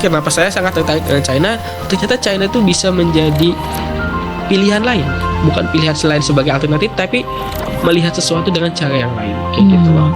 kenapa saya sangat tertarik dengan China, ternyata China itu bisa menjadi pilihan lain, bukan pilihan selain sebagai alternatif, tapi melihat sesuatu dengan cara yang lain, kayak gitu loh.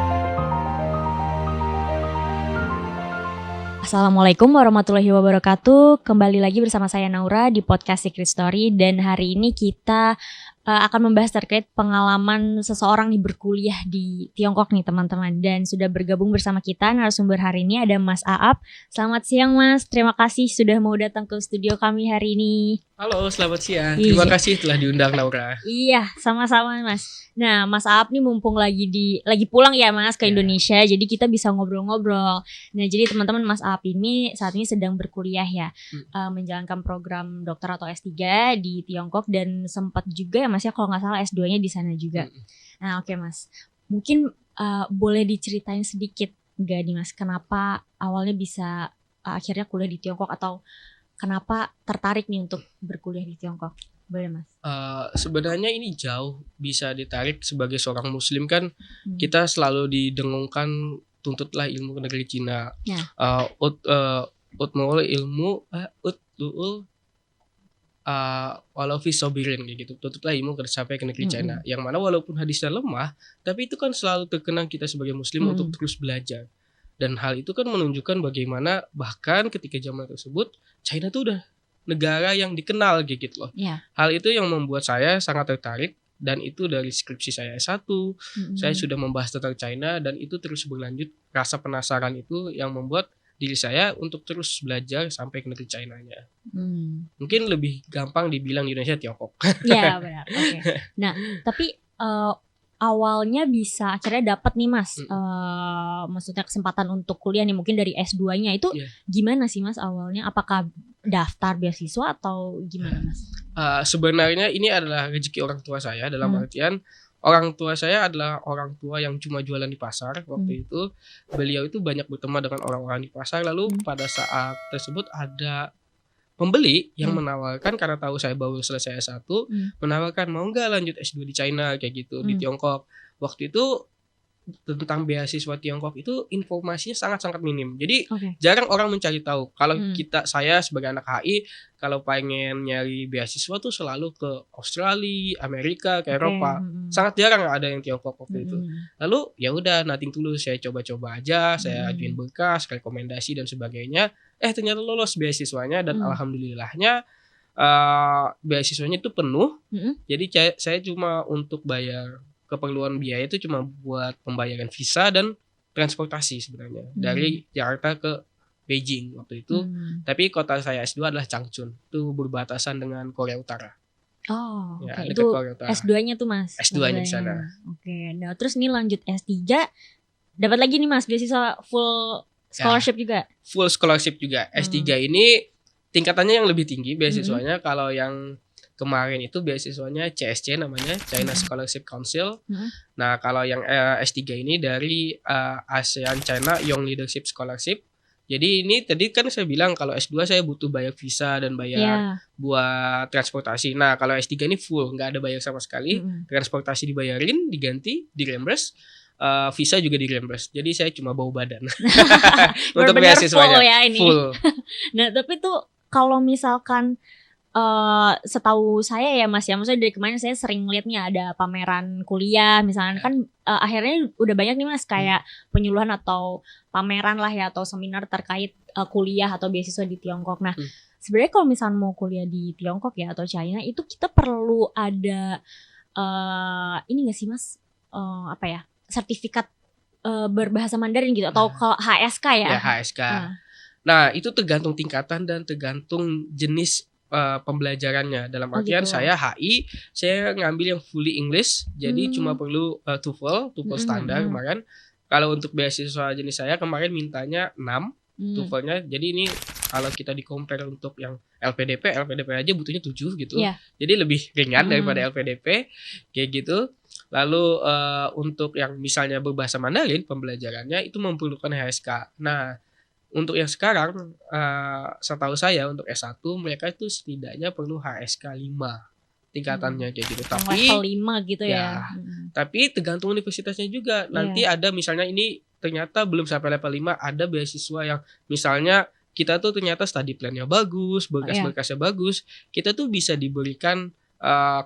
Assalamualaikum warahmatullahi wabarakatuh. Kembali lagi bersama saya Naura di podcast Secret Story. Dan hari ini kita akan membahas terkait pengalaman seseorang nih berkuliah di Tiongkok nih teman-teman. Dan sudah bergabung bersama kita narasumber hari ini ada Mas Aap. Selamat siang Mas, terima kasih sudah mau datang ke studio kami hari ini. Halo, selamat siang. Terima kasih telah diundang Naura. Iya, sama-sama Mas. Nah, Mas Aap nih mumpung lagi pulang ya Mas ke Indonesia, jadi kita bisa ngobrol-ngobrol. Nah, jadi teman-teman Mas Aap ini saat ini sedang berkuliah ya, menjalankan program dokter atau S3 di Tiongkok dan sempat juga ya Mas ya kalau nggak salah S2-nya di sana juga. Nah, oke Mas. Mungkin boleh diceritain sedikit nggak nih Mas, kenapa awalnya bisa akhirnya kuliah di Tiongkok atau kenapa tertarik nih untuk berkuliah di Tiongkok? Boleh Mas. Sebenarnya ini jauh bisa ditarik sebagai seorang muslim kan, kita selalu didengungkan tuntutlah ilmu ke negeri Cina. Utmul ilmu utluul walau fi sobirin gitu. Tuntutlah ilmu sampai ke negeri China. Yang mana walaupun hadisnya lemah, tapi itu kan selalu terkenang kita sebagai muslim untuk terus belajar. Dan hal itu kan menunjukkan bagaimana bahkan ketika zaman tersebut China tuh udah negara yang dikenal gitu loh. Hal itu yang membuat saya sangat tertarik, dan itu dari skripsi saya S1 saya sudah membahas tentang China, dan itu terus berlanjut. Rasa penasaran itu yang membuat diri saya untuk terus belajar sampai ke negeri China-nya. Mungkin lebih gampang dibilang di Indonesia Tiongkok. Iya benar. Oke. Nah, tapi awalnya bisa akhirnya dapat nih Mas, maksudnya kesempatan untuk kuliah nih mungkin dari S2-nya itu gimana sih Mas awalnya? Apakah daftar beasiswa atau gimana Mas? Sebenarnya ini adalah rezeki orang tua saya, dalam artian orang tua saya adalah orang tua yang cuma jualan di pasar. Waktu itu beliau itu banyak berteman dengan orang-orang di pasar, lalu pada saat tersebut ada pembeli yang menawarkan, karena tahu saya baru selesai S1, menawarkan mau nggak lanjut S2 di China kayak gitu, di Tiongkok. Waktu itu tentang beasiswa Tiongkok itu informasinya sangat-sangat minim. Jadi jarang orang mencari tahu. Kalau saya sebagai anak HI, kalau pengen nyari beasiswa tuh selalu ke Australia, Amerika, ke Eropa. Sangat jarang ada yang Tiongkok waktu itu. Lalu ya udah nothing tulus, saya coba-coba aja, saya ajuin berkas, rekomendasi dan sebagainya. Ternyata lolos beasiswanya, dan alhamdulillahnya beasiswanya itu penuh. Jadi saya cuma untuk bayar keperluan biaya itu cuma buat pembayaran visa dan transportasi sebenarnya dari Jakarta ke Beijing waktu itu. Tapi kota saya S2 adalah Changchun, itu berbatasan dengan Korea Utara. Itu S2-nya tuh Mas. S2-nya di sana. Nah terus nih lanjut S3 dapat lagi nih Mas beasiswa full scholarship juga. Full scholarship juga. S3 ini tingkatannya yang lebih tinggi beasiswanya. Kalau yang kemarin itu beasiswanya CSC namanya, China Scholarship Council. Nah, kalau yang S3 ini dari ASEAN China Young Leadership Scholarship. Jadi ini tadi kan saya bilang kalau S2 saya butuh bayar visa dan bayar buat transportasi. Nah, kalau S3 ini full, nggak ada bayar sama sekali. Transportasi dibayarin, diganti, di-reimburse. Visa juga di-reimburse. Jadi saya cuma bawa badan untuk beasiswanya. Full ya ini. Full. Nah, tapi tuh kalau misalkan setahu saya ya Mas ya, maksudnya dari kemarin saya sering lihat nih ada pameran kuliah misalnya kan, akhirnya udah banyak nih Mas kayak penyuluhan atau pameran lah ya, atau seminar terkait kuliah atau beasiswa di Tiongkok. Nah sebenarnya kalau misalnya mau kuliah di Tiongkok ya atau China itu kita perlu ada ini nggak sih Mas, sertifikat berbahasa Mandarin gitu, atau kalau HSK ya? HSK. Nah itu tergantung tingkatan dan tergantung jenis pembelajarannya. Dalam artian saya HI, saya ngambil yang fully English, jadi cuma perlu TOEFL standar kemarin. Kalau untuk beasiswa jenis saya kemarin mintanya 6 TOEFL-nya. Jadi ini kalau kita di-compare untuk yang LPDP aja butuhnya 7 gitu. Jadi lebih ringan daripada LPDP kayak gitu. Lalu untuk yang misalnya berbahasa Mandarin pembelajarannya itu memerlukan HSK. Nah, untuk yang sekarang, setahu saya untuk S1 mereka itu setidaknya perlu HSK 5 tingkatannya kayak gitu. Tapi level 5 gitu ya. Tapi tergantung universitasnya juga. Nanti ada misalnya ini ternyata belum sampai level 5, ada beasiswa yang misalnya kita tuh ternyata study plan-nya bagus, berkas-berkasnya bagus, kita tuh bisa diberikan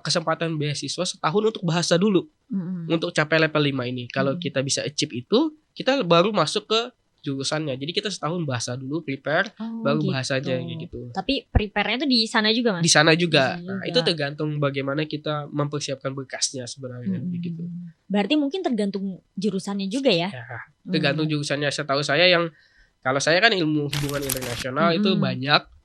kesempatan beasiswa setahun untuk bahasa dulu. Untuk capai level 5 ini. Kalau kita bisa achieve itu, kita baru masuk ke jurusannya. Jadi kita setahun bahasa dulu, prepare, baru gitu. bahasanya kayak gitu. Tapi prepare-nya tuh di sana juga, Mas? Di sana juga. Di sana Nah, juga. itu tergantung bagaimana kita mempersiapkan berkasnya sebenarnya gitu. Berarti mungkin tergantung jurusannya juga ya? Ya, tergantung jurusannya. Setahu saya kalau saya kan ilmu hubungan internasional itu banyak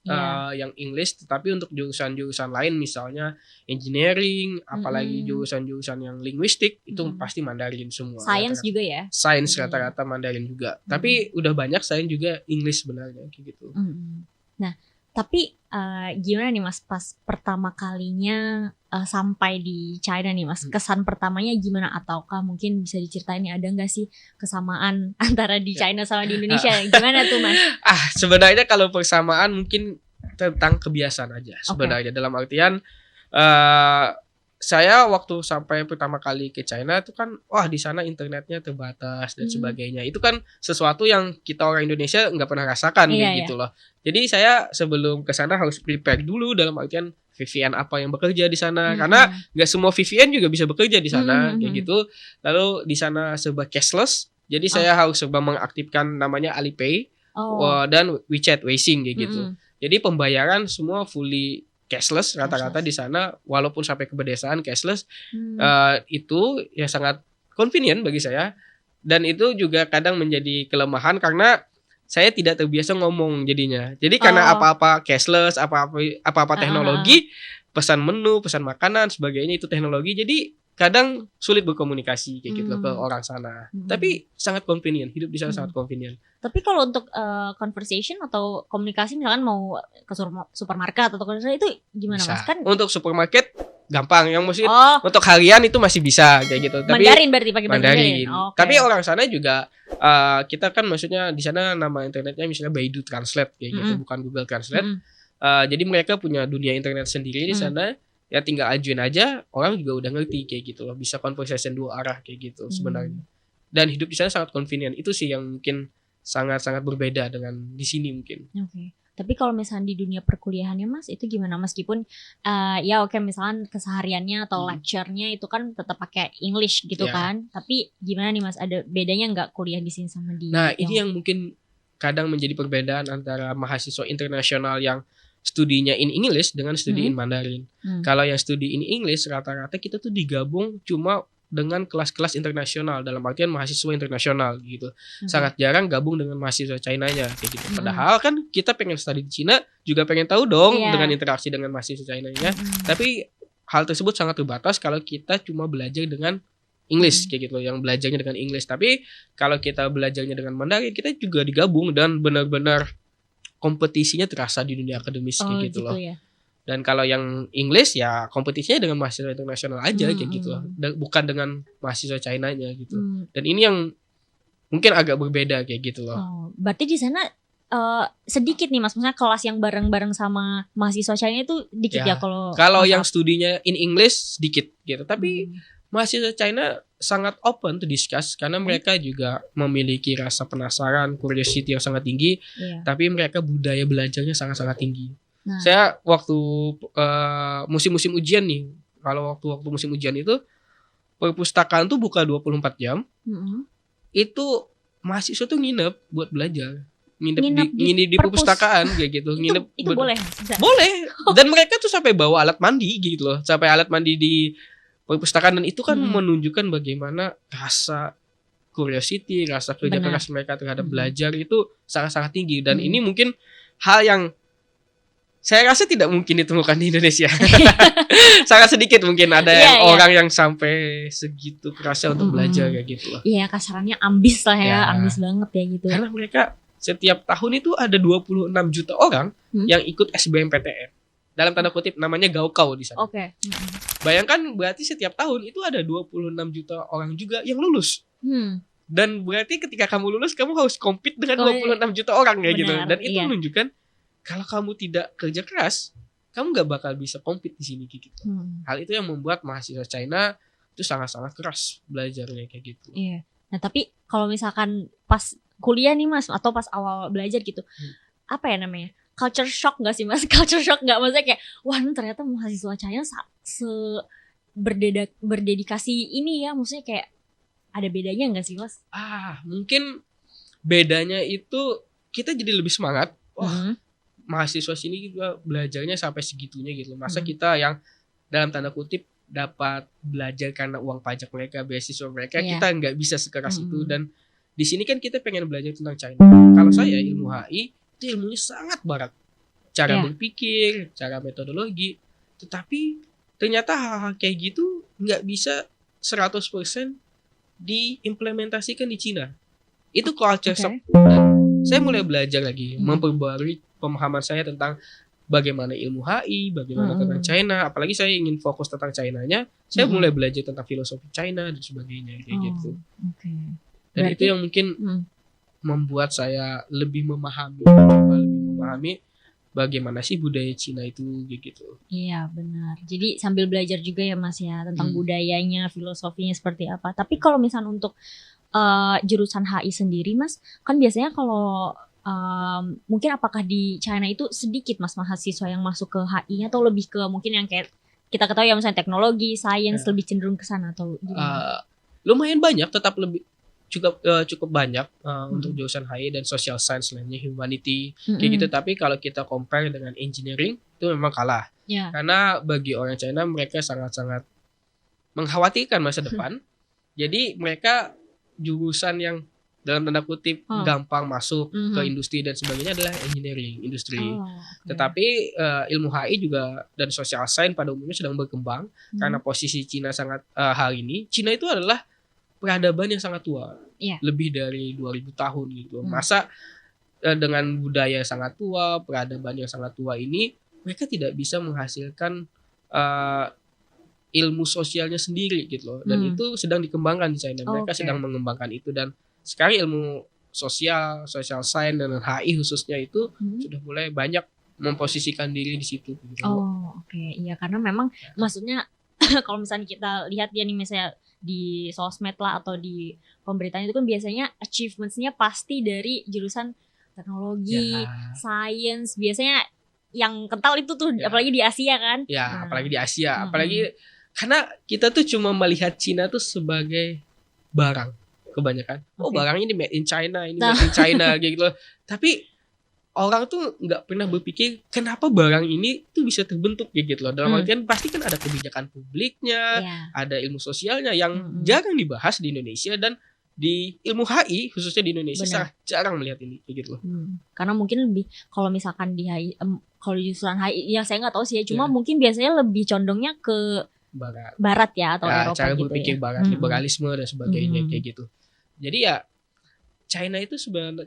yang English, tetapi untuk jurusan-jurusan lain misalnya engineering, apalagi jurusan-jurusan yang linguistik itu pasti Mandarin semua. Science rata-rata. juga ya? Science rata-rata Mandarin juga. Tapi udah banyak science juga English sebenarnya kayak gitu. Nah, tapi gimana nih Mas pas pertama kalinya sampai di China nih Mas, kesan pertamanya gimana, ataukah mungkin bisa diceritain nih, ada nggak sih kesamaan antara di China sama di Indonesia? Gimana tuh Mas? Sebenarnya kalau persamaan mungkin tentang kebiasaan aja sebenarnya. Dalam artian saya waktu sampai pertama kali ke China itu kan di sana internetnya terbatas dan sebagainya. Itu kan sesuatu yang kita orang Indonesia nggak pernah rasakan kayak gitu loh. Jadi saya sebelum ke sana harus prepare dulu dalam artian VPN apa yang bekerja di sana, karena nggak semua VPN juga bisa bekerja di sana kayak gitu. Lalu di sana serba cashless, jadi saya harus serba mengaktifkan namanya Alipay dan WeChat, Weixin kayak gitu. Jadi pembayaran semua fully cashless rata-rata di sana, walaupun sampai ke pedesaan cashless. Itu ya sangat convenient bagi saya, dan itu juga kadang menjadi kelemahan karena saya tidak terbiasa ngomong jadinya. Jadi karena apa-apa cashless, apa-apa teknologi, pesan menu, pesan makanan sebagainya itu teknologi, jadi kadang sulit berkomunikasi kayak gitu ke orang sana. Tapi sangat convenient, hidup di sana sangat convenient. Tapi kalau untuk conversation atau komunikasi misalkan mau ke supermarket atau itu gimana bisa. Mas? Kan untuk supermarket gampang, yang mesti untuk harian itu masih bisa kayak gitu. Tapi Mandarin berarti pakai Mandarin. Tapi orang sana juga kita kan maksudnya di sana nama internetnya misalnya Baidu Translate kayak gitu, bukan Google Translate. Jadi mereka punya dunia internet sendiri di sana. Ya tinggal ajuin aja, orang juga udah ngerti kayak gitu loh, bisa conversation dua arah kayak gitu sebenarnya. Dan hidup di sana sangat convenient. Itu sih yang mungkin sangat-sangat berbeda dengan di sini mungkin. Tapi kalau misalnya di dunia perkuliahannya Mas, itu gimana? Meskipun misalkan kesehariannya atau lecture-nya itu kan tetap pakai English gitu kan. Tapi gimana nih Mas, ada bedanya nggak kuliah di sini sama di ini yang mungkin kadang menjadi perbedaan antara mahasiswa internasional yang studinya in English dengan studi in Mandarin. Kalau yang studi in English rata-rata kita tuh digabung cuma dengan kelas-kelas internasional, dalam artian mahasiswa internasional gitu. Sangat jarang gabung dengan mahasiswa China-nya kayak gitu. Padahal kan kita pengen studi di Cina juga pengen tahu dong dengan interaksi dengan mahasiswa China-nya. Tapi hal tersebut sangat terbatas kalau kita cuma belajar dengan English kayak gitu, yang belajarnya dengan English. Tapi kalau kita belajarnya dengan Mandarin, kita juga digabung dan benar-benar kompetisinya terasa di dunia akademis kayak gitu loh. Ya? Dan kalau yang English ya kompetisinya dengan mahasiswa internasional aja kayak gitu loh. Bukan dengan mahasiswa China-nya gitu. Dan ini yang mungkin agak berbeda kayak gitu loh. Berarti di sana sedikit nih Mas, maksudnya kelas yang bareng-bareng sama mahasiswa China itu dikit ya kalau yang studinya in English sedikit gitu. Tapi mahasiswa China sangat open to discuss karena mereka juga memiliki rasa penasaran, curiosity yang sangat tinggi, tapi mereka budaya belajarnya sangat-sangat tinggi. Saya waktu musim-musim ujian nih, kalau waktu musim ujian itu perpustakaan tuh buka 24 jam. Itu mahasiswa tuh nginep buat belajar. Nginep di perpustakaan kayak gitu. Itu boleh? Boleh. Dan mereka tuh sampai bawa alat mandi gitu loh. Sampai alat mandi di perpustakaan, dan itu kan menunjukkan bagaimana rasa curiosity, rasa kerja keras mereka terhadap belajar itu sangat-sangat tinggi. Dan ini mungkin hal yang saya rasa tidak mungkin ditemukan di Indonesia. Sangat sedikit mungkin ada orang yang sampai segitu kerasnya untuk belajar kayak gitu loh. Iya, kasarannya ambis lah ya, ambis banget ya gitu. Karena mereka setiap tahun itu ada 26 juta orang yang ikut SBMPTN. Dalam tanda kutip namanya gaokao di sana. Bayangkan berarti setiap tahun itu ada 26 juta orang juga yang lulus. Dan berarti ketika kamu lulus kamu harus compete dengan 26 juta orang kayak gitu. Dan itu menunjukkan kalau kamu tidak kerja keras, kamu gak bakal bisa compete di sini gitu. Hal itu yang membuat mahasiswa China itu sangat-sangat keras belajarnya kayak gitu. Iya. Nah, tapi kalau misalkan pas kuliah nih Mas, atau pas awal belajar gitu, apa ya namanya, culture shock gak sih mas? Culture shock gak? Maksudnya kayak wah ternyata mahasiswa China berdedikasi ini ya, maksudnya kayak ada bedanya gak sih mas? Mungkin bedanya itu kita jadi lebih semangat. Wah, mahasiswa sini juga belajarnya sampai segitunya gitu. Masa kita yang dalam tanda kutip dapat belajar karena uang pajak mereka, beasiswa mereka, kita nggak bisa sekeras itu. Dan di sini kan kita pengen belajar tentang China. Kalau saya ilmu HI itu ilmunya sangat barat, cara berpikir, cara metodologi. Tetapi ternyata hal-hal kayak gitu nggak bisa 100% diimplementasikan di Cina. Itu culture shock. Dan saya mulai belajar lagi, memperbarui pemahaman saya tentang bagaimana ilmu HI, bagaimana tentang China. Apalagi saya ingin fokus tentang China-nya, saya mulai belajar tentang filosofi China dan sebagainya kayak gitu. Dan berarti, itu yang mungkin membuat saya lebih memahami bagaimana sih budaya Cina itu gitu. Iya benar. Jadi sambil belajar juga ya mas ya tentang budayanya, filosofinya seperti apa. Tapi kalau misalnya untuk jurusan HI sendiri mas, kan biasanya kalau mungkin apakah di China itu sedikit mas mahasiswa yang masuk ke HI-nya atau lebih ke mungkin yang kayak kita ketahui ya misalnya teknologi, sains lebih cenderung ke sana atau gimana? Lumayan banyak, tetap lebih cukup banyak untuk jurusan HI dan social science lainnya, humanity kayak gitu. Tapi kalau kita compare dengan engineering itu memang kalah. Karena bagi orang China mereka sangat-sangat mengkhawatirkan masa depan. Jadi mereka jurusan yang dalam tanda kutip gampang masuk ke industri dan sebagainya adalah engineering industri. Tetapi ilmu HI juga dan social science pada umumnya sedang berkembang karena posisi Cina sangat hal ini. Cina itu adalah peradaban yang sangat tua, lebih dari 2000 tahun gitu. Masa dengan budaya yang sangat tua, peradaban yang sangat tua ini mereka tidak bisa menghasilkan ilmu sosialnya sendiri gitu loh. Dan itu sedang dikembangkan di China. Mereka sedang mengembangkan itu dan sekarang ilmu social science dan HI khususnya itu sudah mulai banyak memposisikan diri di situ gitu. Iya karena memang maksudnya kalau misalnya kita lihat ya nih misalnya di sosmed lah atau di pemberitaan itu kan biasanya achievements-nya pasti dari jurusan teknologi, sains, biasanya yang kental itu tuh apalagi di Asia kan? Apalagi di Asia, apalagi karena kita tuh cuma melihat Cina tuh sebagai barang kebanyakan. Barang ini made in China, ini made in China gitu loh. Tapi orang tuh nggak pernah berpikir kenapa barang ini tuh bisa terbentuk gitu loh. Dalam artian pasti kan ada kebijakan publiknya, ada ilmu sosialnya yang jarang dibahas di Indonesia dan di ilmu HI khususnya di Indonesia sangat jarang melihat ini gitu loh. Karena mungkin lebih kalau misalkan di HI, kalau di jurusan HI ya saya nggak tahu sih ya, cuma mungkin biasanya lebih condongnya ke Barat ya atau Eropa cara gitu berpikir Barat, liberalisme dan sebagainya kayak gitu. Jadi ya China itu sebenarnya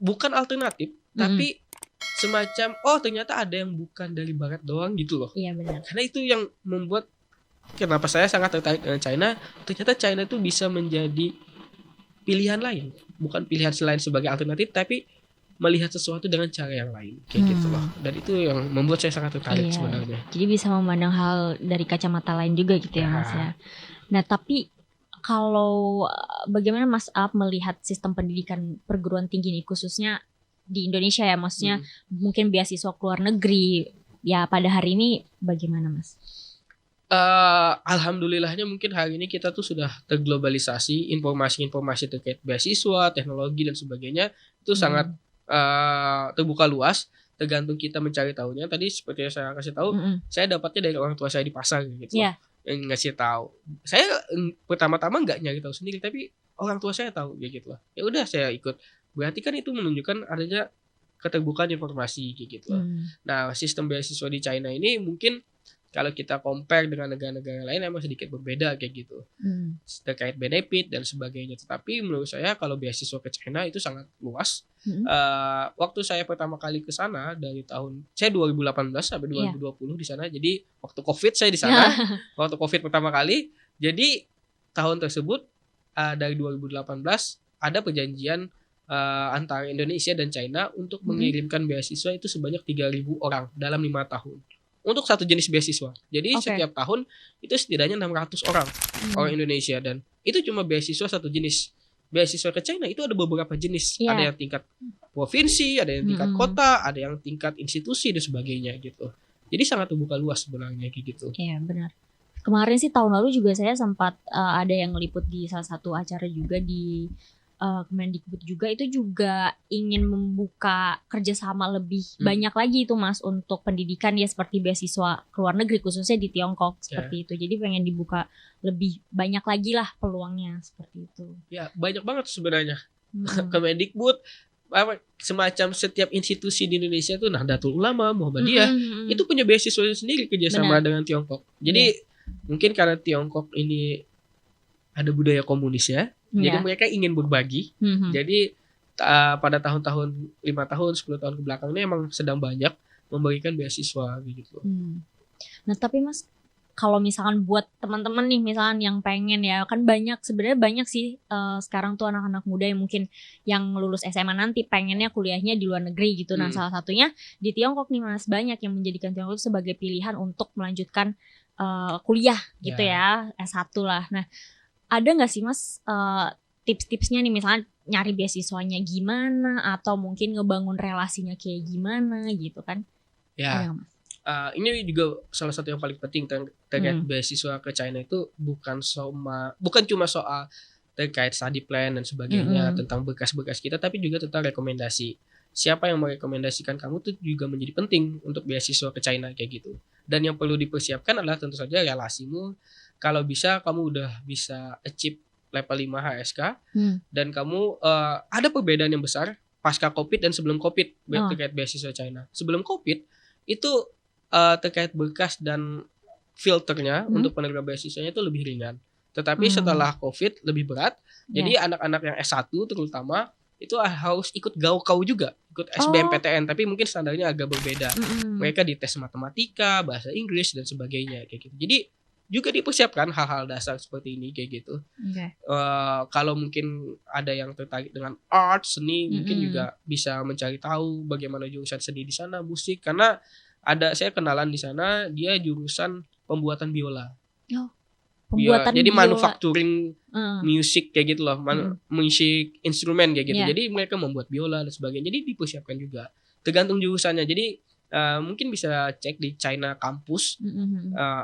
bukan alternatif, tapi semacam ternyata ada yang bukan dari Barat doang gitu loh. Iya benar. Karena itu yang membuat kenapa saya sangat tertarik dengan China. Ternyata China itu bisa menjadi pilihan lain, bukan pilihan selain sebagai alternatif, tapi melihat sesuatu dengan cara yang lain kayak gitu loh. Dan itu yang membuat saya sangat tertarik sebenarnya. Jadi bisa memandang hal dari kacamata lain juga gitu ya Mas ya. Nah tapi kalau bagaimana Mas Ab melihat sistem pendidikan perguruan tinggi ini khususnya di Indonesia ya, maksudnya mungkin beasiswa ke luar negeri ya pada hari ini bagaimana Mas? Alhamdulillahnya mungkin hari ini kita tuh sudah terglobalisasi, informasi-informasi terkait beasiswa, teknologi dan sebagainya itu sangat terbuka luas, tergantung kita mencari tahunya. Tadi seperti yang saya kasih tahu, saya dapatnya dari orang tua saya di pasar gitu. Yang ngasih tahu. Saya pertama-tama nggak nyari tahu sendiri, tapi orang tua saya tahu gitu lah. Ya udah saya ikut. Berarti kan itu menunjukkan adanya keterbukaan informasi gitu lah. Nah, sistem beasiswa di China ini mungkin kalau kita compare dengan negara-negara lain emang sedikit berbeda kayak gitu. Terkait benefit dan sebagainya. Tetapi menurut saya kalau beasiswa ke China itu sangat luas. Waktu saya pertama kali ke sana dari saya 2018 sampai 2020 di sana. Jadi waktu Covid saya di sana. Waktu Covid pertama kali. Jadi tahun tersebut dari 2018 ada perjanjian antara Indonesia dan China untuk mengirimkan beasiswa itu sebanyak 3.000 orang dalam 5 tahun. Untuk satu jenis beasiswa. Jadi setiap tahun itu setidaknya 600 orang Indonesia, dan itu cuma beasiswa satu jenis. Beasiswa ke China itu ada beberapa jenis. Ada yang tingkat provinsi, ada yang tingkat kota, ada yang tingkat institusi dan sebagainya gitu. Jadi sangat terbuka luas sebenarnya kayak gitu. Iya benar. Kemarin sih tahun lalu juga saya sempat ada yang ngeliput di salah satu acara juga di Kemendikbud juga, itu juga ingin membuka kerjasama lebih banyak lagi itu Mas untuk pendidikan ya, seperti beasiswa ke luar negeri khususnya di Tiongkok seperti itu. Jadi pengen dibuka lebih banyak lagi lah peluangnya seperti itu. Ya banyak banget sebenarnya. Kemendikbud semacam setiap institusi di Indonesia tuh, Nahdlatul Ulama, Muhammadiyah itu punya beasiswa sendiri kerjasama dengan Tiongkok. Jadi mungkin karena Tiongkok ini ada budaya komunisnya. Jadi mereka ingin berbagi. Jadi pada tahun-tahun 5 tahun, 10 tahun kebelakang ini emang sedang banyak membagikan beasiswa gitu. Nah tapi Mas, kalau misalkan buat teman-teman nih misalkan yang pengen ya, kan sebenarnya banyak sih sekarang tuh anak-anak muda yang mungkin yang lulus SMA nanti pengennya kuliahnya di luar negeri gitu. Nah salah satunya di Tiongkok nih Mas, banyak yang menjadikan Tiongkok sebagai pilihan untuk melanjutkan kuliah gitu ya, S1 lah. Nah ada nggak sih Mas tips-tipsnya nih, misalnya nyari beasiswanya gimana atau mungkin ngebangun relasinya kayak gimana gitu kan? Ya, ini juga salah satu yang paling penting terkait beasiswa ke China itu bukan cuma soal terkait study plan dan sebagainya, tentang berkas-berkas kita, tapi juga tentang rekomendasi. Siapa yang merekomendasikan kamu tuh juga menjadi penting untuk beasiswa ke China kayak gitu. Dan yang perlu dipersiapkan adalah tentu saja relasimu. Kalau bisa kamu udah bisa achieve level 5 HSK dan kamu ada perbedaan yang besar pasca Covid dan sebelum Covid terkait beasiswa China. Sebelum Covid itu terkait berkas dan filternya untuk penerima beasiswanya itu lebih ringan. Tetapi setelah Covid lebih berat. Jadi anak-anak yang S1 terutama itu harus ikut gaokao juga, ikut SBMPTN, tapi mungkin standarnya agak berbeda. Mereka dites matematika, bahasa Inggris dan sebagainya kayak gitu. Jadi juga dipersiapkan hal-hal dasar seperti ini kayak gitu. Kalau mungkin ada yang tertarik dengan art, seni, mungkin juga bisa mencari tahu bagaimana jurusan seni di sana, musik. Karena saya kenalan di sana, dia jurusan pembuatan biola. Jadi biola. Manufacturing musik kayak gitu loh, musik instrumen kayak gitu. Jadi mereka membuat biola dan sebagainya. Jadi dipersiapkan juga. Tergantung jurusannya. Jadi mungkin bisa cek di China Campus,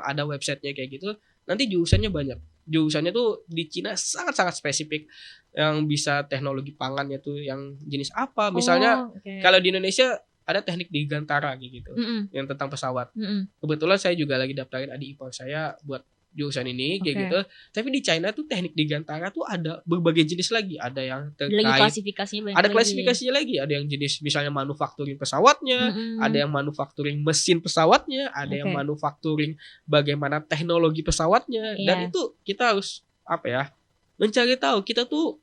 ada websitenya kayak gitu. Nanti jurusannya banyak. Jurusannya tuh di Cina sangat-sangat spesifik. Yang bisa teknologi pangannya tuh yang jenis apa. Misalnya kalau di Indonesia ada teknik digantara kayak gitu, yang tentang pesawat. Kebetulan saya juga lagi daftarin adik ipar saya buat jurusan ini kayak gitu. Tapi di China tuh teknik digantara tuh ada berbagai jenis lagi. Ada yang terkait klasifikasinya ada klasifikasinya lagi. Ada yang jenis misalnya manufacturing pesawatnya, ada yang manufacturing mesin pesawatnya, ada yang manufacturing bagaimana teknologi pesawatnya. Dan itu kita harus mencari tahu kita tuh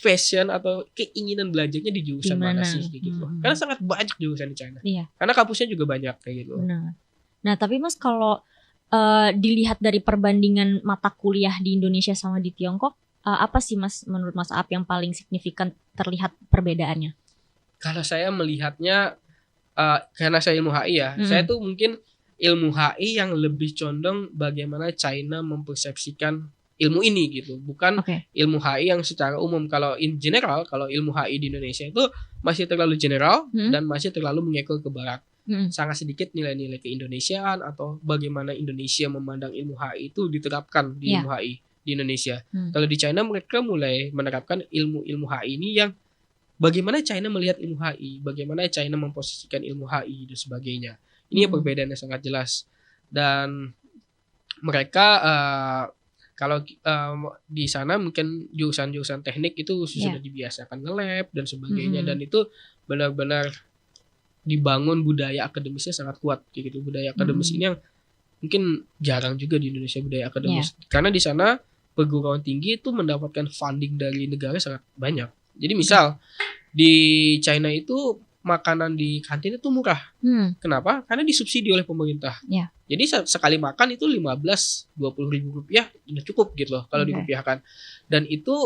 passion atau keinginan belajarnya di jurusan mana sih kayak gitu. Karena sangat banyak jurusan di China. Karena kampusnya juga banyak kayak gitu. Nah, tapi Mas kalau dilihat dari perbandingan mata kuliah di Indonesia sama di Tiongkok, apa sih Mas menurut Mas Aap yang paling signifikan terlihat perbedaannya? Kalau saya melihatnya karena saya ilmu HI ya, saya tuh mungkin ilmu HI yang lebih condong bagaimana China mempersepsikan ilmu ini gitu, bukan ilmu HI yang secara umum. Kalau in general, kalau ilmu HI di Indonesia itu masih terlalu general dan masih terlalu mengekor ke barat. Sangat sedikit nilai-nilai keindonesiaan atau bagaimana Indonesia memandang ilmu HI itu diterapkan di ilmu HI di Indonesia. Kalau di China mereka mulai menerapkan ilmu-ilmu HI ini yang bagaimana China melihat ilmu HI, bagaimana China memposisikan ilmu HI dan sebagainya. Ini perbedaannya sangat jelas. Dan mereka kalau di sana mungkin jurusan-jurusan teknik itu sudah dibiasakan nge-lab dan sebagainya, dan itu benar-benar dibangun budaya akademisnya sangat kuat kayak gitu. Budaya akademis ini yang mungkin jarang juga di Indonesia, budaya akademis. Karena di sana perguruan tinggi itu mendapatkan funding dari negara sangat banyak. Jadi misal di China itu makanan di kantin itu murah. Kenapa? Karena disubsidi oleh pemerintah. Jadi sekali makan itu 15-20 ribu rupiah udah cukup gitu loh kalau dirupiahkan. Dan itu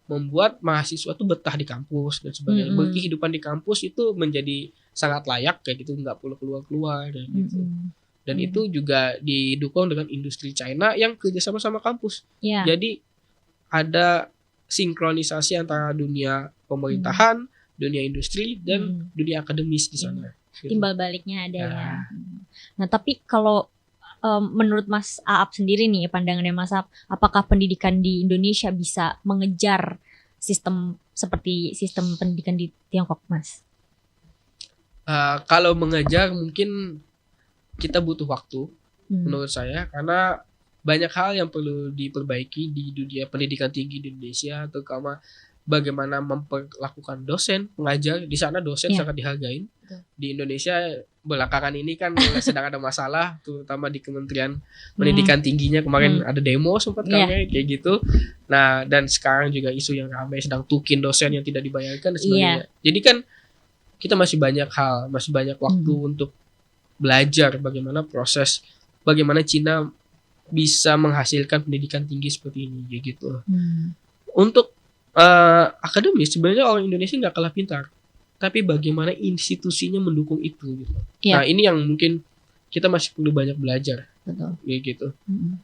membuat mahasiswa tuh betah di kampus dan sebagainya. Berkehidupan di kampus itu menjadi sangat layak kayak gitu, nggak perlu keluar-keluar kayak gitu. Dan itu juga didukung dengan industri China yang kerjasama sama kampus. Jadi ada sinkronisasi antara dunia pemerintahan, dunia industri dan dunia akademis di sana. Gitu. Timbal baliknya ada ya. Nah tapi kalau menurut Mas Aap sendiri nih, pandangannya Mas Aap, apakah pendidikan di Indonesia bisa mengejar sistem seperti sistem pendidikan di Tiongkok, Mas? Kalau mengejar mungkin kita butuh waktu menurut saya, karena banyak hal yang perlu diperbaiki di dunia pendidikan tinggi di Indonesia, terutama bagaimana memperlakukan dosen, pengajar. Di sana dosen sangat dihargain. Di Indonesia belakangan ini kan sedang ada masalah, terutama di Kementerian Pendidikan Tingginya kemarin ada demo sempat kayak gitu. Nah, dan sekarang juga isu yang ramai sedang tukin dosen yang tidak dibayarkan dan sebagainya. Jadi kan kita masih banyak hal, masih banyak waktu untuk belajar bagaimana proses, bagaimana Cina bisa menghasilkan pendidikan tinggi seperti ini, kayak gitu. Untuk akademis sebenarnya orang Indonesia nggak kalah pintar, tapi bagaimana institusinya mendukung itu gitu. Nah ini yang mungkin kita masih perlu banyak belajar. Betul. Kayak gitu.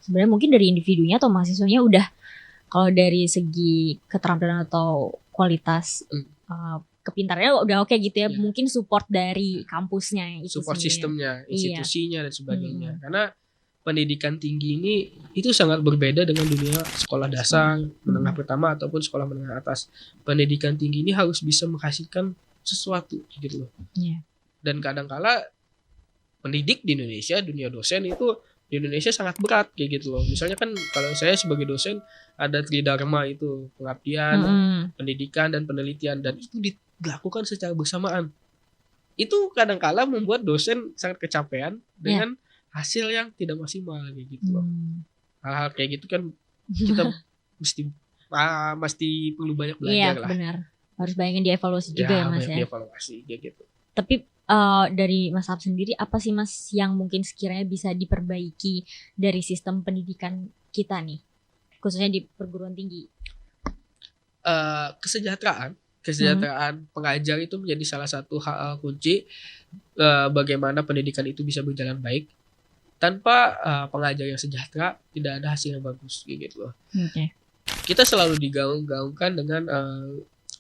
Sebenarnya mungkin dari individunya atau mahasiswanya udah, kalau dari segi keterampilan atau kualitas kepintarannya udah oke gitu ya. Mungkin support dari kampusnya itu support sendiri. Sistemnya, institusinya dan sebagainya. Karena pendidikan tinggi ini itu sangat berbeda dengan dunia sekolah dasar, menengah pertama ataupun sekolah menengah atas. Pendidikan tinggi ini harus bisa menghasilkan sesuatu gitu loh. Dan kadang-kala pendidik di Indonesia, dunia dosen itu di Indonesia sangat berat kayak gitu loh. Misalnya kan kalau saya sebagai dosen ada tridharma itu, pengabdian, pendidikan dan penelitian, dan itu dilakukan secara bersamaan. Itu kadang-kala membuat dosen sangat kecapean dengan hasil yang tidak maksimal kayak gitu loh. Hal-hal kayak gitu kan kita mesti perlu banyak belajar lah. Iya benar. Harus banyak dievaluasi juga ya Mas ya. Dievaluasi kayak gitu. Tapi dari Mas Aap sendiri apa sih Mas yang mungkin sekiranya bisa diperbaiki dari sistem pendidikan kita nih, khususnya di perguruan tinggi? Kesejahteraan pengajar itu menjadi salah satu hal kunci bagaimana pendidikan itu bisa berjalan baik. Tanpa pengajar yang sejahtera tidak ada hasil yang bagus gitu loh. Kita selalu digaung-gaungkan dengan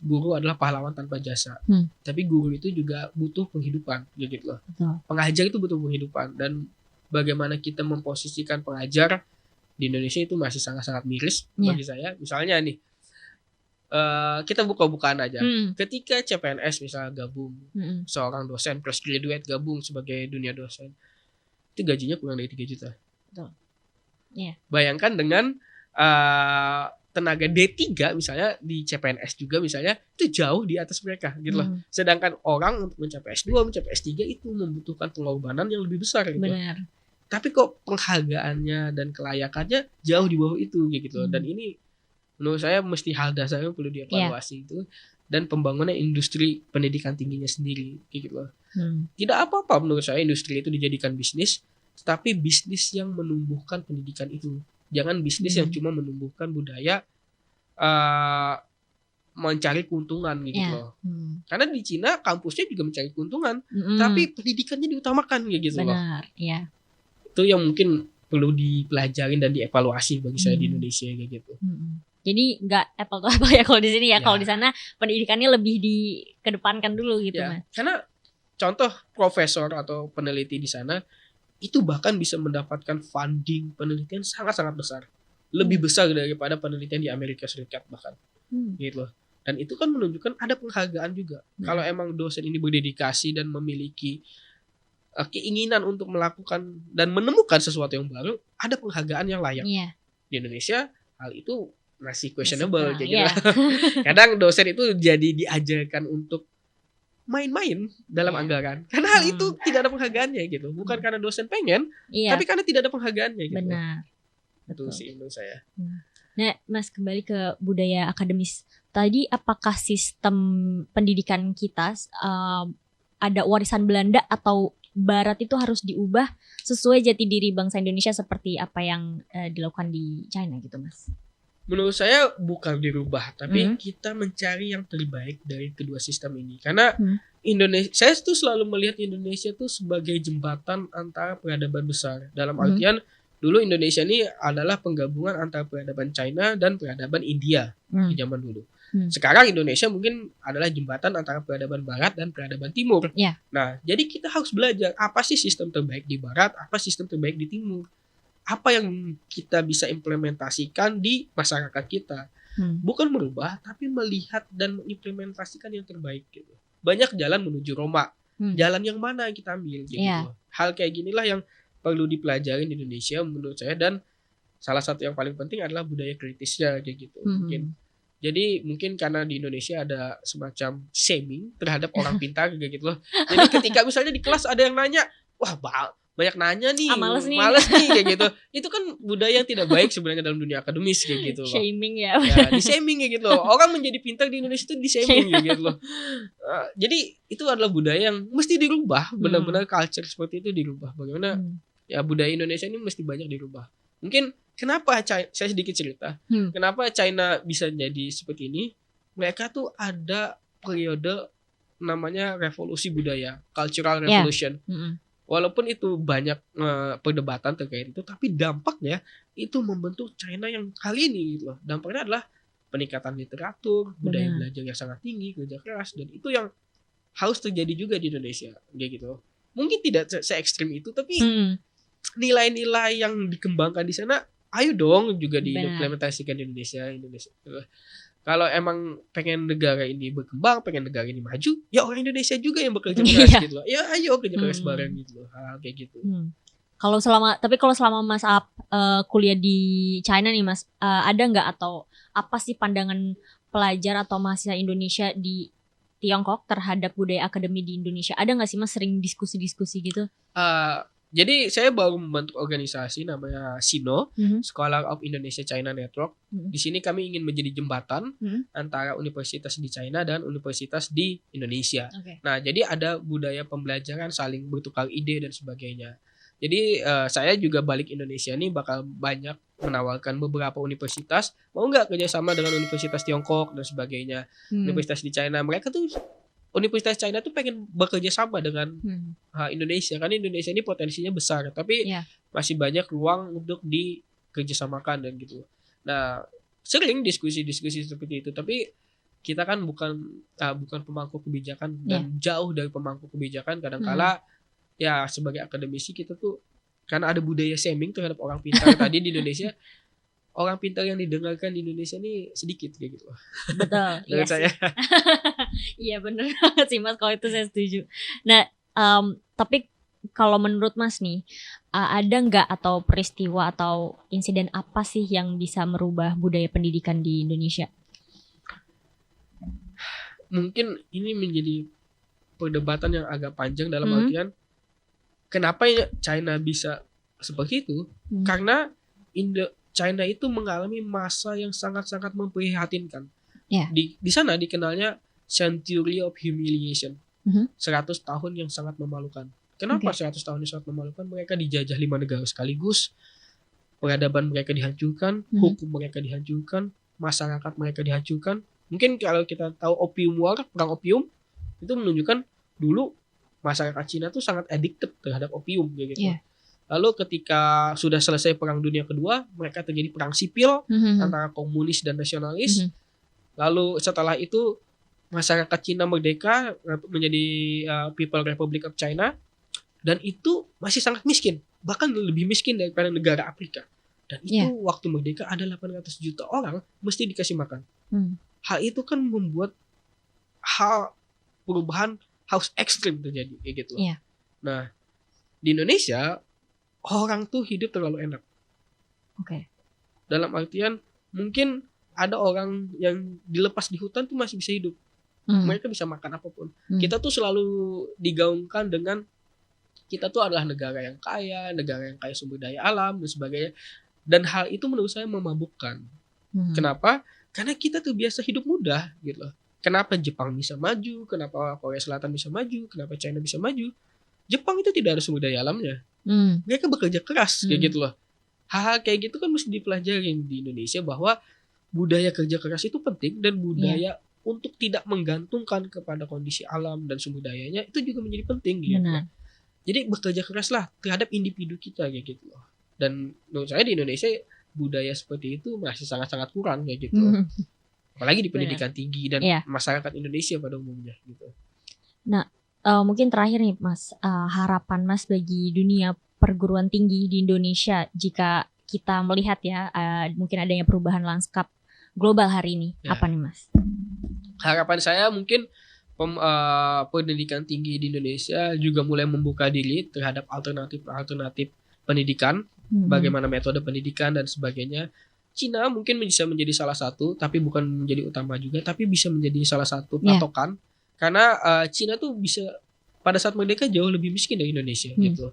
guru adalah pahlawan tanpa jasa. Tapi guru itu juga butuh penghidupan gitu loh. Pengajar itu butuh penghidupan, dan bagaimana kita memposisikan pengajar di Indonesia itu masih sangat-sangat miris bagi saya. Misalnya nih kita buka-bukaan aja. Ketika CPNS misalnya gabung, seorang dosen fresh graduate gabung sebagai dunia dosen, itu gajinya kurang dari 3 juta. Bayangkan dengan tenaga D3 misalnya di CPNS juga misalnya, itu jauh di atas mereka gitu loh. Sedangkan orang untuk mencapai S2, mencapai S3 itu membutuhkan pengorbanan yang lebih besar gitu. Benar. Tapi kok penghargaannya dan kelayakannya jauh di bawah itu gitu loh. Dan ini menurut saya mesti hal dasarnya perlu dievaluasi itu, dan pembangunan industri pendidikan tingginya sendiri gitu loh. Tidak apa-apa menurut saya industri itu dijadikan bisnis, tetapi bisnis yang menumbuhkan pendidikan itu. Jangan bisnis yang cuma menumbuhkan budaya mencari keuntungan gitu loh. Karena di Cina kampusnya juga mencari keuntungan, tapi pendidikannya diutamakan gitu loh. Benar, Itu yang mungkin perlu dipelajarin dan dievaluasi bagi saya di Indonesia kayak gitu. Jadi nggak apple to apple ya kalau di sini ya. Kalau di sana pendidikannya lebih dikedepankan dulu gitu Mas. Karena contoh profesor atau peneliti di sana itu bahkan bisa mendapatkan funding penelitian sangat-sangat besar. Lebih besar daripada penelitian di Amerika Serikat bahkan. Gitu loh. Dan itu kan menunjukkan ada penghargaan juga. Kalau emang dosen ini berdedikasi dan memiliki keinginan untuk melakukan dan menemukan sesuatu yang baru, ada penghargaan yang layak. Di Indonesia hal itu masih questionable kayak gitu. Kadang dosen itu jadi diajarkan untuk main-main dalam anggaran. Karena hal itu tidak ada penghargaannya gitu. Bukan karena dosen pengen, tapi karena tidak ada penghargaannya gitu. Benar. Itu sih menurut saya. Nah, Mas, kembali ke budaya akademis. Tadi apakah sistem pendidikan kita ada warisan Belanda atau Barat itu harus diubah sesuai jati diri bangsa Indonesia seperti apa yang dilakukan di China gitu, Mas? Menurut saya bukan dirubah, tapi kita mencari yang terbaik dari kedua sistem ini. Karena Indonesia, saya tuh selalu melihat Indonesia tuh sebagai jembatan antara peradaban besar. Dalam artian dulu Indonesia ini adalah penggabungan antara peradaban China dan peradaban India di zaman dulu. Sekarang Indonesia mungkin adalah jembatan antara peradaban barat dan peradaban timur. Yeah. Nah, jadi kita harus belajar apa sih sistem terbaik di barat, apa sistem terbaik di timur. Apa yang kita bisa implementasikan di masyarakat kita. Bukan merubah, tapi melihat dan mengimplementasikan yang terbaik gitu. Banyak jalan menuju Roma. Jalan yang mana yang kita ambil gitu. Hal kayak ginilah yang perlu dipelajari di Indonesia menurut saya, dan salah satu yang paling penting adalah budaya kritisnya kayak gitu. Mungkin karena di Indonesia ada semacam shaming terhadap orang pintar kayak gitu loh. Jadi ketika misalnya di kelas ada yang nanya, wah banyak nanya nih, males nih kayak gitu. Itu kan budaya yang tidak baik sebenarnya dalam dunia akademis kayak gitu loh. Shaming ya. Di shaming kayak gitu loh. Orang menjadi pintar di Indonesia itu di shaming kayak gitu loh. Jadi itu adalah budaya yang mesti dirubah. Benar-benar culture seperti itu dirubah. Bagaimana ya budaya Indonesia ini mesti banyak dirubah. Mungkin kenapa saya sedikit cerita. Kenapa China bisa jadi seperti ini? Mereka tuh ada periode namanya revolusi budaya, cultural revolution. Walaupun itu banyak perdebatan terkait itu, tapi dampaknya itu membentuk China yang kali ini gitu loh. Dampaknya adalah peningkatan literatur, budaya belajar yang sangat tinggi, kerja keras, dan itu yang harus terjadi juga di Indonesia kayak gitu. Mungkin tidak se-ekstrim itu, tapi nilai-nilai yang dikembangkan di sana, ayo dong juga diimplementasikan di Indonesia. Kalau emang pengen negara ini berkembang, pengen negara ini maju, ya orang Indonesia juga yang bekerja keras gitu loh. Ya ayo kerja keras bareng gitu loh, hal kayak gitu. Kalau selama Mas Ap kuliah di China nih Mas, ada nggak atau apa sih pandangan pelajar atau mahasiswa Indonesia di Tiongkok terhadap budaya akademi di Indonesia? Ada nggak sih Mas sering diskusi-diskusi gitu? Jadi saya baru membentuk organisasi namanya SINO, Scholar of Indonesia China Network. Di sini kami ingin menjadi jembatan antara universitas di China dan universitas di Indonesia. Nah, jadi ada budaya pembelajaran, saling bertukar ide dan sebagainya. Jadi saya juga balik Indonesia nih bakal banyak menawarkan beberapa universitas, mau nggak kerjasama dengan universitas Tiongkok dan sebagainya. Universitas di China, mereka tuh Universitas China tuh pengen bekerja sama dengan Indonesia, karena Indonesia ini potensinya besar, tapi masih banyak ruang untuk dikerjasamakan dan gitu. Nah, sering diskusi-diskusi seperti itu, tapi kita kan bukan pemangku kebijakan dan jauh dari pemangku kebijakan. Kadang-kala ya sebagai akademisi kita tuh karena ada budaya shaming terhadap orang pintar tadi di Indonesia. Orang pintar yang didengarkan di Indonesia ini sedikit kayak gitu. Betul. Menurut saya. Iya benar banget sih Mas, kalau itu saya setuju. Nah, tapi kalau menurut Mas nih, ada nggak atau peristiwa atau insiden apa sih yang bisa merubah budaya pendidikan di Indonesia? Mungkin ini menjadi perdebatan yang agak panjang dalam artian kenapa China bisa seperti itu? Karena China itu mengalami masa yang sangat-sangat memprihatinkan. Di sana dikenalnya Century of Humiliation. 100 tahun yang sangat memalukan. Kenapa 100 tahun yang sangat memalukan? Mereka dijajah 5 negara sekaligus. Peradaban mereka dihancurkan, hukum mereka dihancurkan, masyarakat mereka dihancurkan. Mungkin kalau kita tahu Opium War, perang opium, itu menunjukkan dulu masyarakat Cina tuh sangat addicted terhadap opium kayak gitu. Lalu ketika sudah selesai Perang Dunia Kedua, mereka terjadi perang sipil antara komunis dan nasionalis. Lalu setelah itu masyarakat Cina merdeka menjadi People Republic of China, dan itu masih sangat miskin, bahkan lebih miskin daripada negara Afrika. Dan itu waktu merdeka ada 800 juta orang mesti dikasih makan. Hal itu kan membuat perubahan harus ekstrim terjadi kayak gitu. Nah, di Indonesia orang tuh hidup terlalu enak. Dalam artian mungkin ada orang yang dilepas di hutan tuh masih bisa hidup. Mereka bisa makan apapun. Kita tuh selalu digaungkan dengan kita tuh adalah negara yang kaya sumber daya alam dan sebagainya. Dan hal itu menurut saya memabukkan. Kenapa? Karena kita tuh biasa hidup mudah gitu loh. Kenapa Jepang bisa maju? Kenapa Korea Selatan bisa maju? Kenapa China bisa maju? Jepang itu tidak ada sumber daya alamnya. Mereka bekerja keras kayak gitu loh. Hal-hal kayak gitu kan mesti dipelajari di Indonesia, bahwa budaya kerja keras itu penting, dan budaya untuk tidak menggantungkan kepada kondisi alam dan sumber dayanya itu juga menjadi penting gitu. Jadi bekerja keraslah terhadap individu kita kayak gitu loh. Dan menurut saya di Indonesia budaya seperti itu masih sangat-sangat kurang kayak gitu. apalagi di pendidikan tinggi dan Iya. masyarakat Indonesia pada umumnya gitu. Mungkin terakhir nih Mas, harapan Mas bagi dunia perguruan tinggi di Indonesia jika kita melihat ya mungkin adanya perubahan lanskap global hari ini, Ya. apa nih Mas? Harapan saya mungkin pendidikan tinggi di Indonesia juga mulai membuka diri terhadap alternatif pendidikan, bagaimana metode pendidikan dan sebagainya. Cina mungkin bisa menjadi salah satu, tapi bukan menjadi utama juga, tapi bisa menjadi salah satu patokan. Karena Cina tuh bisa pada saat merdeka jauh lebih miskin dari Indonesia gitu.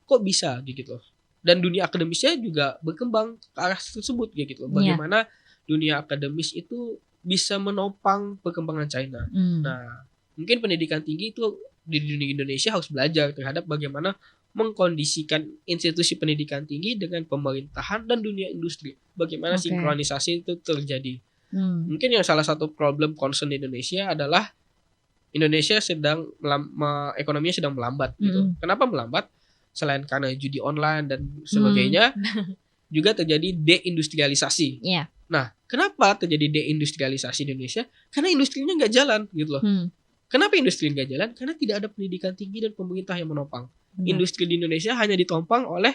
Kok bisa gitu? Dan dunia akademisnya juga berkembang ke arah tersebut gitu. Bagaimana dunia akademis itu bisa menopang perkembangan China. Nah, mungkin pendidikan tinggi itu di dunia Indonesia harus belajar terhadap bagaimana mengkondisikan institusi pendidikan tinggi dengan pemerintahan dan dunia industri. Bagaimana sinkronisasi itu terjadi. Mungkin yang salah satu problem concern di Indonesia adalah Indonesia ekonominya sedang melambat gitu. Kenapa melambat? Selain karena judi online dan sebagainya, juga terjadi deindustrialisasi. Nah, kenapa terjadi deindustrialisasi di Indonesia? Karena industrinya nggak jalan gitu loh. Kenapa industri nggak jalan? Karena tidak ada pendidikan tinggi dan pemerintah yang menopang. Industri di Indonesia hanya ditopang oleh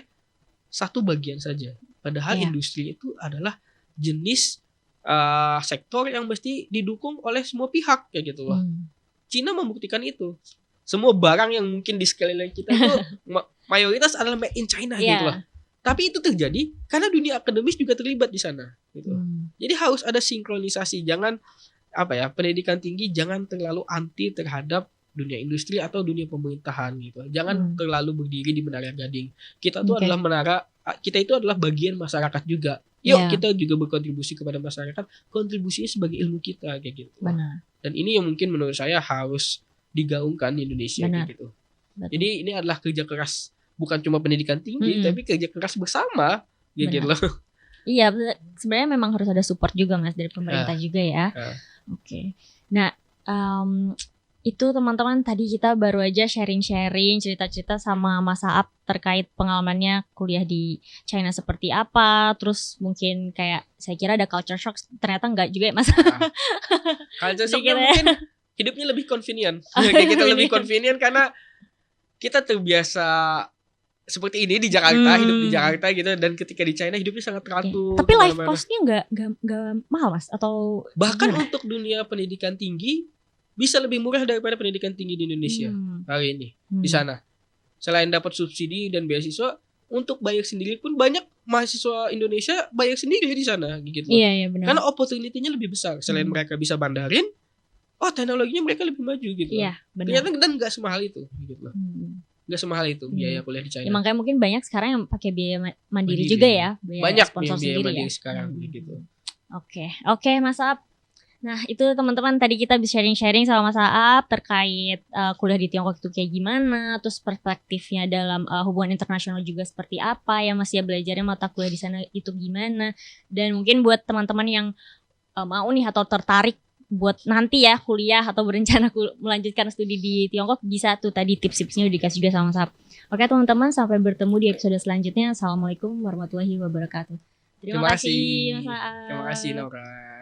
satu bagian saja. Padahal industri itu adalah jenis sektor yang mesti didukung oleh semua pihak kayak gitu loh. Cina membuktikan itu. Semua barang yang mungkin di sekeliling kita itu mayoritas adalah made in China gitu loh. Tapi itu terjadi karena dunia akademis juga terlibat di sana gitu. Jadi harus ada sinkronisasi. Jangan pendidikan tinggi jangan terlalu anti terhadap dunia industri atau dunia pemerintahan gitu. Jangan terlalu berdiri di menara gading. Kita itu adalah bagian masyarakat juga. Yuk kita juga berkontribusi kepada masyarakat. Kontribusinya sebagai ilmu kita kayak gitu. Benar. Dan ini yang mungkin menurut saya harus digaungkan di Indonesia kayak gitu. Jadi ini adalah kerja keras, bukan cuma pendidikan tinggi, tapi kerja keras bersama gitu loh. Iya, sebenarnya memang harus ada support juga Mas dari pemerintah juga ya. Oke. Nah, itu teman-teman tadi kita baru aja sharing-sharing cerita-cerita sama Mas Aap terkait pengalamannya kuliah di China seperti apa. Terus mungkin kayak saya kira ada culture shock, ternyata enggak juga ya Mas. Culture shocknya mungkin hidupnya lebih convenient. Kita lebih convenient karena kita terbiasa seperti ini di Jakarta, hidup di Jakarta gitu, dan ketika di China hidupnya sangat teratur. Tapi life cost-nya nggak mahal Mas atau bahkan untuk dunia pendidikan tinggi bisa lebih murah daripada pendidikan tinggi di Indonesia hari ini di sana. Selain dapat subsidi dan beasiswa, untuk bayar sendiri pun banyak mahasiswa Indonesia bayar sendiri di sana gitu. Iya benar. Karena opportunity-nya lebih besar. Selain mereka bisa bandarin, teknologinya mereka lebih maju gitu. Iya benar. Ternyata dan nggak semahal itu gitu. Nggak semahal itu biaya kuliah di China. Ya, makanya mungkin banyak sekarang yang pakai biaya mandiri juga ya, banyak sponsor biaya sendiri mandiri ya. sekarang gitu. Oke Mas Aap. Nah itu teman-teman tadi kita bisa sharing-sharing sama Mas Aap terkait kuliah di Tiongkok itu kayak gimana, terus perspektifnya dalam hubungan internasional juga seperti apa ya Mas ya, belajarnya mata kuliah di sana itu gimana, dan mungkin buat teman-teman yang mau nih atau tertarik buat nanti ya kuliah atau berencana melanjutkan studi di Tiongkok, bisa tuh tadi tips-tipsnya udah dikasih juga sama Mas Aap. Oke teman-teman, sampai bertemu di episode selanjutnya. Assalamualaikum warahmatullahi wabarakatuh. Terima kasih Mas Aap. Terima kasih Laura.